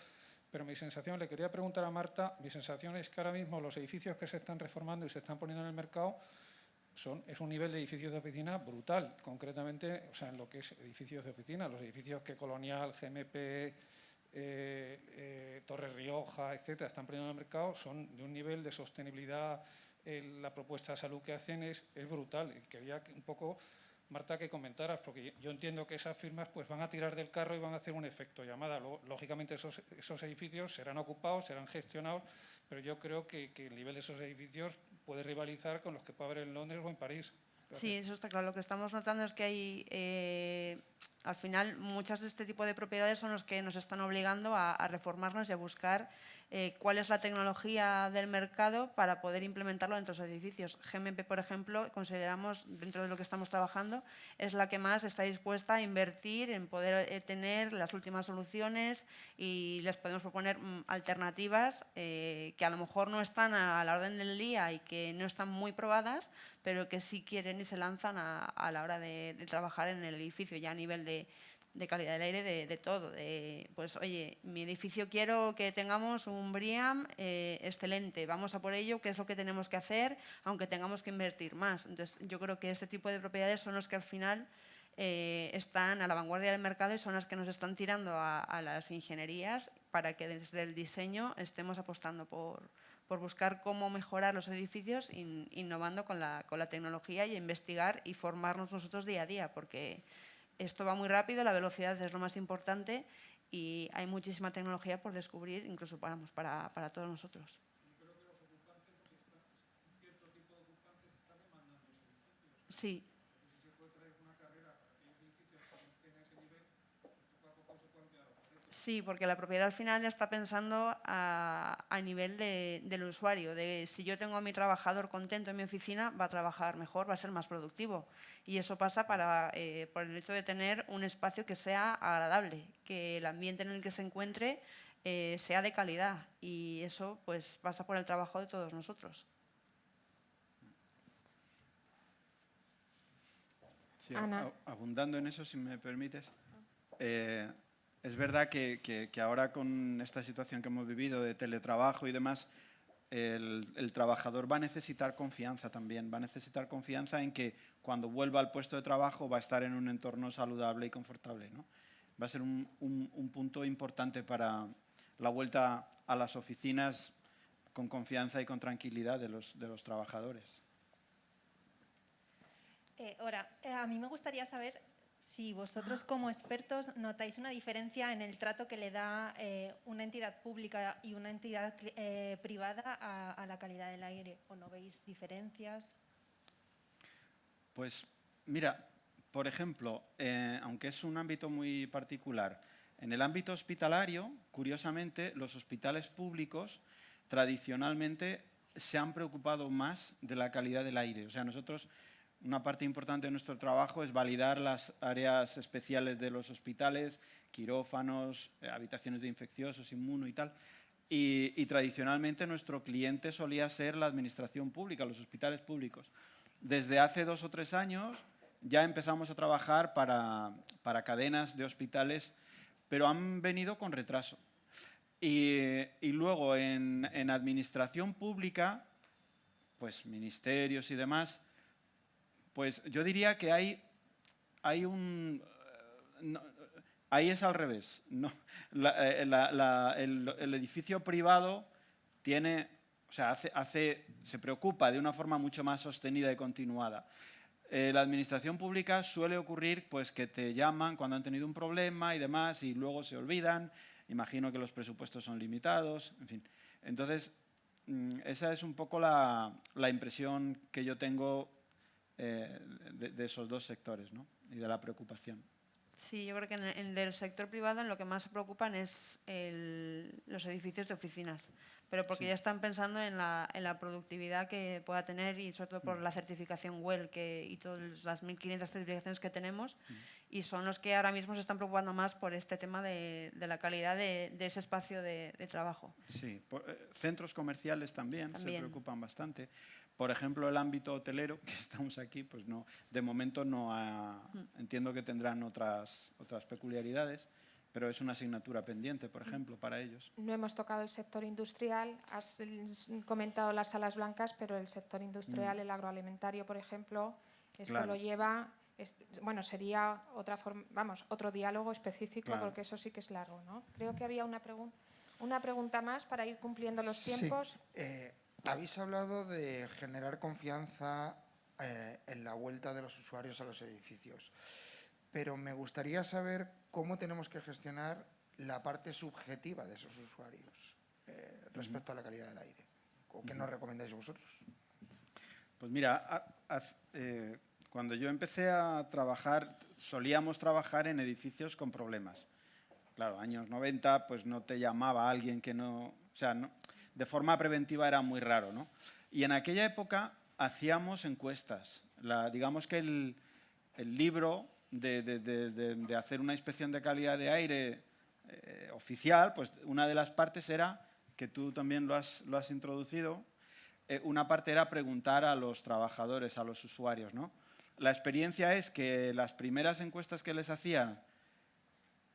Speaker 5: pero mi sensación, le quería preguntar a Marta, mi sensación es que ahora mismo los edificios que se están reformando y se están poniendo en el mercado es un nivel de edificios de oficina brutal, concretamente, o sea, en lo que es edificios de oficina, los edificios que Colonial, GMP, Torre Rioja, etcétera, están poniendo en el mercado, son de un nivel de sostenibilidad. La propuesta de salud que hacen es brutal. Y quería un poco, Marta, que comentaras, porque yo entiendo que esas firmas pues van a tirar del carro y van a hacer un efecto llamada. Lógicamente esos edificios serán ocupados, serán gestionados, pero yo creo que el nivel de esos edificios puede rivalizar con los que puede haber en Londres o en París. Gracias.
Speaker 3: Sí, eso está claro. Lo que estamos notando es que hay, al final, muchas de este tipo de propiedades son los que nos están obligando a reformarnos y a buscar cuál es la tecnología del mercado para poder implementarlo dentro de los edificios. GMP, por ejemplo, consideramos, dentro de lo que estamos trabajando, es la que más está dispuesta a invertir en poder tener las últimas soluciones, y les podemos proponer alternativas que a lo mejor no están a la orden del día y que no están muy probadas, pero que sí quieren y se lanzan a la hora de trabajar en el edificio, ya a nivel de calidad del aire, de todo. Pues oye, mi edificio quiero que tengamos un BREEAM excelente, vamos a por ello, ¿qué es lo que tenemos que hacer? Aunque tengamos que invertir más. Entonces, yo creo que este tipo de propiedades son los que al final están a la vanguardia del mercado y son las que nos están tirando a las ingenierías para que desde el diseño estemos apostando por buscar cómo mejorar los edificios, innovando con la tecnología, y investigar y formarnos nosotros día a día, porque esto va muy rápido, la velocidad es lo más importante y hay muchísima tecnología por descubrir, incluso para todos nosotros.
Speaker 5: Yo creo que los ocupantes, un cierto tipo de ocupantes están demandando esos edificios.
Speaker 3: Sí.
Speaker 5: Si se puede traer una carrera para aquellos edificios que estén a ese nivel, pues poco a poco se pueden quedar obsoletos.
Speaker 3: Sí, porque la propiedad al final está pensando a nivel del usuario, de si yo tengo a mi trabajador contento en mi oficina, va a trabajar mejor, va a ser más productivo. Y eso pasa por el hecho de tener un espacio que sea agradable, que el ambiente en el que se encuentre sea de calidad, y eso pues pasa por el trabajo de todos nosotros.
Speaker 2: Sí,
Speaker 1: Ana.
Speaker 2: abundando en eso, si me permites. Es verdad que ahora con esta situación que hemos vivido de teletrabajo y demás, el trabajador va a necesitar confianza también, va a necesitar confianza en que cuando vuelva al puesto de trabajo va a estar en un entorno saludable y confortable, ¿no? Va a ser un punto importante para la vuelta a las oficinas con confianza y con tranquilidad de los trabajadores.
Speaker 6: Ahora, a mí me gustaría saber si vosotros como expertos notáis una diferencia en el trato que le da una entidad pública y una entidad privada a la calidad del aire, ¿o no veis diferencias?
Speaker 2: Pues mira, por ejemplo, aunque es un ámbito muy particular, en el ámbito hospitalario, curiosamente, los hospitales públicos tradicionalmente se han preocupado más de la calidad del aire. O sea, nosotros, una parte importante de nuestro trabajo es validar las áreas especiales de los hospitales, quirófanos, habitaciones de infecciosos, inmuno y tal. Y tradicionalmente nuestro cliente solía ser la administración pública, los hospitales públicos. Desde hace 2 o 3 años ya empezamos a trabajar para cadenas de hospitales, pero han venido con retraso. Y luego en administración pública, pues ministerios y demás, pues yo diría que hay ahí es al revés. No, el edificio privado tiene, o sea, se preocupa de una forma mucho más sostenida y continuada. La administración pública suele ocurrir pues, que te llaman cuando han tenido un problema y demás y luego se olvidan. Imagino que los presupuestos son limitados, en fin. Entonces, esa es un poco la impresión que yo tengo de esos dos sectores, ¿no? Y de la preocupación.
Speaker 3: Sí, yo creo que en el del sector privado en lo que más se preocupan es los edificios de oficinas, pero porque
Speaker 2: Sí.
Speaker 3: ya están pensando en la productividad que pueda tener y sobre todo por la certificación WELL y todas las 1.500 certificaciones que tenemos, y son los que ahora mismo se están preocupando más por este tema de la calidad de ese espacio de trabajo.
Speaker 2: Sí, centros comerciales también se
Speaker 3: También.
Speaker 2: preocupan bastante. Por ejemplo, el ámbito hotelero, que estamos aquí, pues no, de momento no entiendo que tendrán otras peculiaridades, pero es una asignatura pendiente, por ejemplo, para ellos.
Speaker 1: No hemos tocado el sector industrial, has comentado las salas blancas, pero el sector industrial, el agroalimentario, por ejemplo, esto
Speaker 2: Claro.
Speaker 1: lo lleva, bueno, sería otra forma, vamos, otro diálogo específico,
Speaker 2: Claro.
Speaker 1: porque eso sí que es largo, ¿no? Creo que había una pregunta más para ir cumpliendo los tiempos.
Speaker 4: Sí. Habéis hablado de generar confianza en la vuelta de los usuarios a los edificios, pero me gustaría saber cómo tenemos que gestionar la parte subjetiva de esos usuarios respecto a la calidad del aire. ¿O qué nos recomendáis vosotros?
Speaker 2: Pues mira, cuando yo empecé a trabajar, solíamos trabajar en edificios con problemas. Claro, años 90, pues no te llamaba alguien que no... O sea, no, de forma preventiva era muy raro, ¿no? Y en aquella época hacíamos encuestas. Digamos que el libro de hacer una inspección de calidad de aire oficial, pues una de las partes era, que tú también lo has introducido, una parte era preguntar a los trabajadores, a los usuarios, ¿no? La experiencia es que las primeras encuestas que les hacían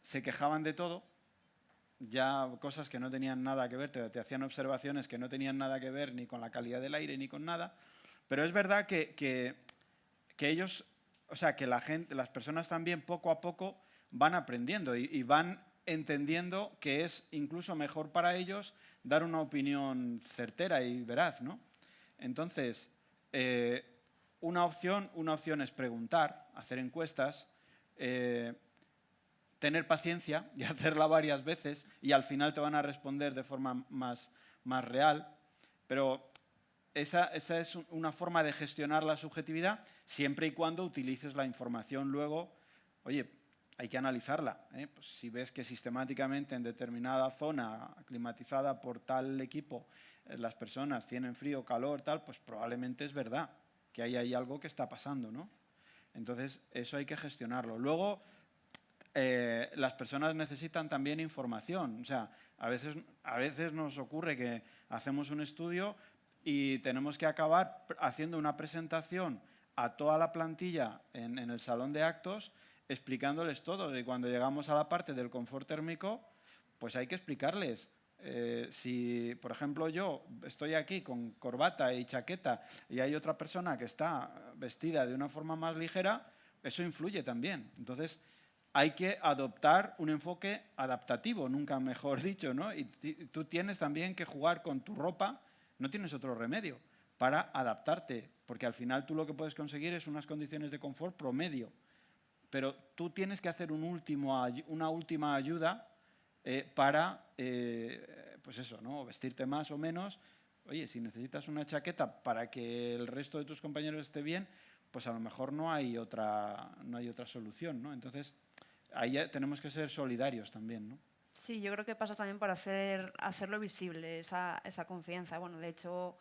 Speaker 2: se quejaban de todo, ya cosas que no tenían nada que ver, te hacían observaciones que no tenían nada que ver ni con la calidad del aire ni con nada, pero es verdad que ellos, o sea, que la gente, las personas también poco a poco van aprendiendo y van entendiendo que es incluso mejor para ellos dar una opinión certera y veraz, ¿no? Entonces, una opción es preguntar, hacer encuestas, tener paciencia y hacerla varias veces y al final te van a responder de forma más real, pero esa es una forma de gestionar la subjetividad siempre y cuando utilices la información luego. Oye, hay que analizarla, ¿eh? Pues si ves que sistemáticamente en determinada zona climatizada por tal equipo las personas tienen frío, calor, tal, pues probablemente es verdad que hay algo que está pasando, ¿no? Entonces, eso hay que gestionarlo. Luego, las personas necesitan también información. O sea, a veces nos ocurre que hacemos un estudio y tenemos que acabar haciendo una presentación a toda la plantilla en el salón de actos, explicándoles todo. Y cuando llegamos a la parte del confort térmico, pues hay que explicarles. Si, por ejemplo, yo estoy aquí con corbata y chaqueta y hay otra persona que está vestida de una forma más ligera, eso influye también. Entonces, hay que adoptar un enfoque adaptativo, nunca mejor dicho, ¿no? Y tú tienes también que jugar con tu ropa, no tienes otro remedio, para adaptarte, porque al final tú lo que puedes conseguir es unas condiciones de confort promedio, pero tú tienes que hacer una última ayuda para, pues eso, ¿no? Vestirte más o menos. Oye, si necesitas una chaqueta para que el resto de tus compañeros esté bien, pues a lo mejor no hay otra solución, ¿no? Entonces, ahí tenemos que ser solidarios también, ¿no?
Speaker 3: Sí, yo creo que pasa también por hacerlo visible, esa confianza. Bueno, de hecho,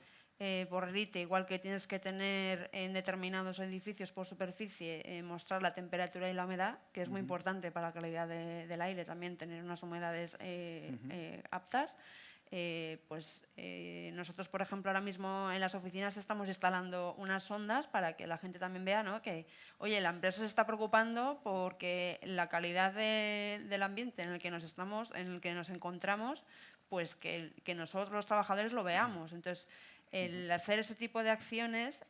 Speaker 3: por RITE, igual que tienes que tener en determinados edificios por superficie, mostrar la temperatura y la humedad, que es muy importante para la calidad del aire, también tener unas humedades aptas. Nosotros, por ejemplo, ahora mismo en las oficinas estamos instalando unas sondas para que la gente también vea, ¿no?, que, oye, la empresa se está preocupando porque la calidad del ambiente en el que nos encontramos, pues que nosotros los trabajadores lo veamos. Entonces, el hacer ese tipo de acciones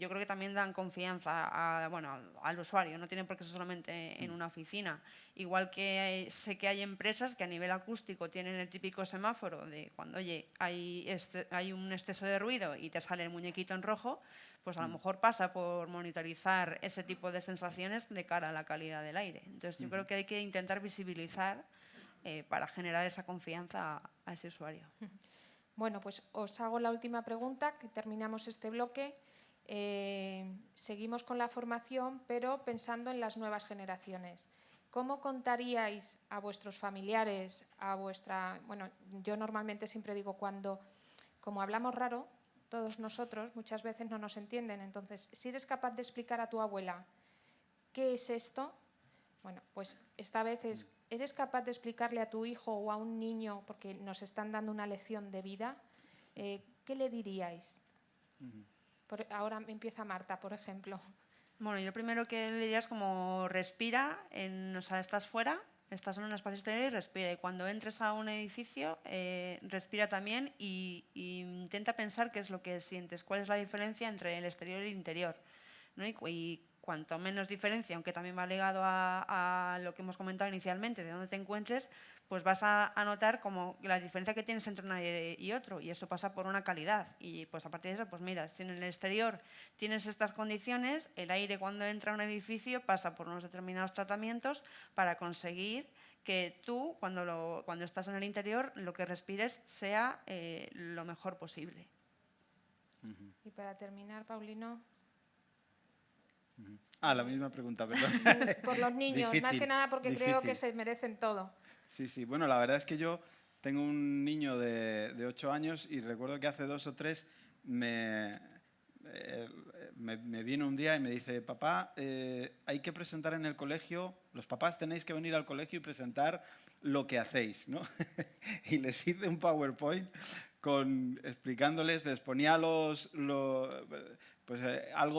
Speaker 3: yo creo que también dan confianza al usuario, no tiene por qué ser solamente en una oficina. Igual que sé que hay empresas que a nivel acústico tienen el típico semáforo de cuando, oye, hay un exceso de ruido y te sale el muñequito en rojo, pues a lo mejor pasa por monitorizar ese tipo de sensaciones de cara a la calidad del aire. Entonces yo creo que hay que intentar visibilizar para generar esa confianza a ese usuario.
Speaker 1: Bueno, pues os hago la última pregunta, que terminamos este bloque. Seguimos con la formación, pero pensando en las nuevas generaciones. ¿Cómo contaríais a vuestros familiares, Bueno, yo normalmente siempre digo como hablamos raro, todos nosotros muchas veces no nos entienden. Entonces, si eres capaz de explicar a tu abuela qué es esto, bueno, pues esta vez ¿eres capaz de explicarle a tu hijo o a un niño, porque nos están dando una lección de vida, qué le diríais? Ahora empieza Marta, por ejemplo.
Speaker 3: Bueno, yo primero que le diría es como respira, estás fuera, estás en un espacio exterior y respira. Y cuando entres a un edificio, respira también y intenta pensar qué es lo que sientes, cuál es la diferencia entre el exterior y el interior, ¿no? Y cuanto menos diferencia, aunque también va ligado a lo que hemos comentado inicialmente, de dónde te encuentres, pues vas a notar como la diferencia que tienes entre un aire y otro, y eso pasa por una calidad. Y pues a partir de eso, pues mira, si en el exterior tienes estas condiciones, el aire cuando entra a un edificio pasa por unos determinados tratamientos para conseguir que tú, cuando estás en el interior, lo que respires sea lo mejor posible.
Speaker 1: Y para terminar, Paulino.
Speaker 2: La misma pregunta, perdón.
Speaker 1: Por los niños,
Speaker 2: Difícil,
Speaker 1: más que nada porque
Speaker 2: difícil.
Speaker 1: creo que se merecen todo.
Speaker 2: Sí. Bueno, la verdad es que yo tengo un niño de 8 años y recuerdo que hace 2 o 3 me vino un día y me dice, papá, hay que presentar en el colegio, los papás tenéis que venir al colegio y presentar lo que hacéis, ¿no? Y les hice un PowerPoint explicándoles, les ponía algo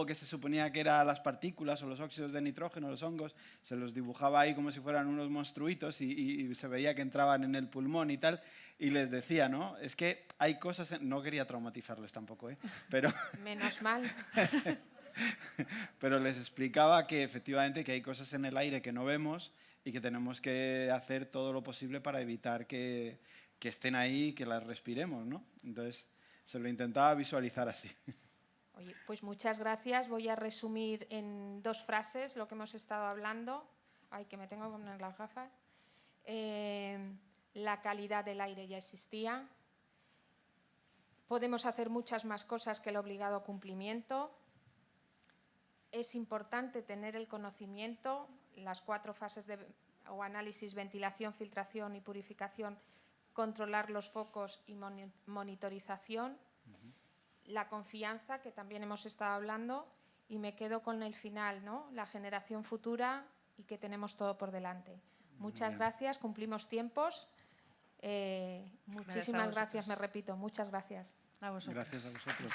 Speaker 2: que se suponía que eran las partículas o los óxidos de nitrógeno, los hongos, se los dibujaba ahí como si fueran unos monstruitos y se veía que entraban en el pulmón y tal, y les decía, ¿no? Es que hay cosas, no quería traumatizarles tampoco, pero...
Speaker 1: Menos mal.
Speaker 2: Pero les explicaba que efectivamente que hay cosas en el aire que no vemos y que tenemos que hacer todo lo posible para evitar que estén ahí y que las respiremos, ¿no? Entonces, se lo intentaba visualizar así.
Speaker 1: Oye, pues muchas gracias. Voy a resumir en 2 frases lo que hemos estado hablando. Ay, que me tengo que poner las gafas. La calidad del aire ya existía. Podemos hacer muchas más cosas que el obligado cumplimiento. Es importante tener el conocimiento, las 4 fases o análisis, ventilación, filtración y purificación, controlar los focos y monitorización. La confianza, que también hemos estado hablando, y me quedo con el final, ¿no? La generación futura y que tenemos todo por delante. Muchas gracias, cumplimos tiempos. Muchísimas gracias, me repito, muchas gracias.
Speaker 3: A vosotros.
Speaker 2: Gracias a vosotros.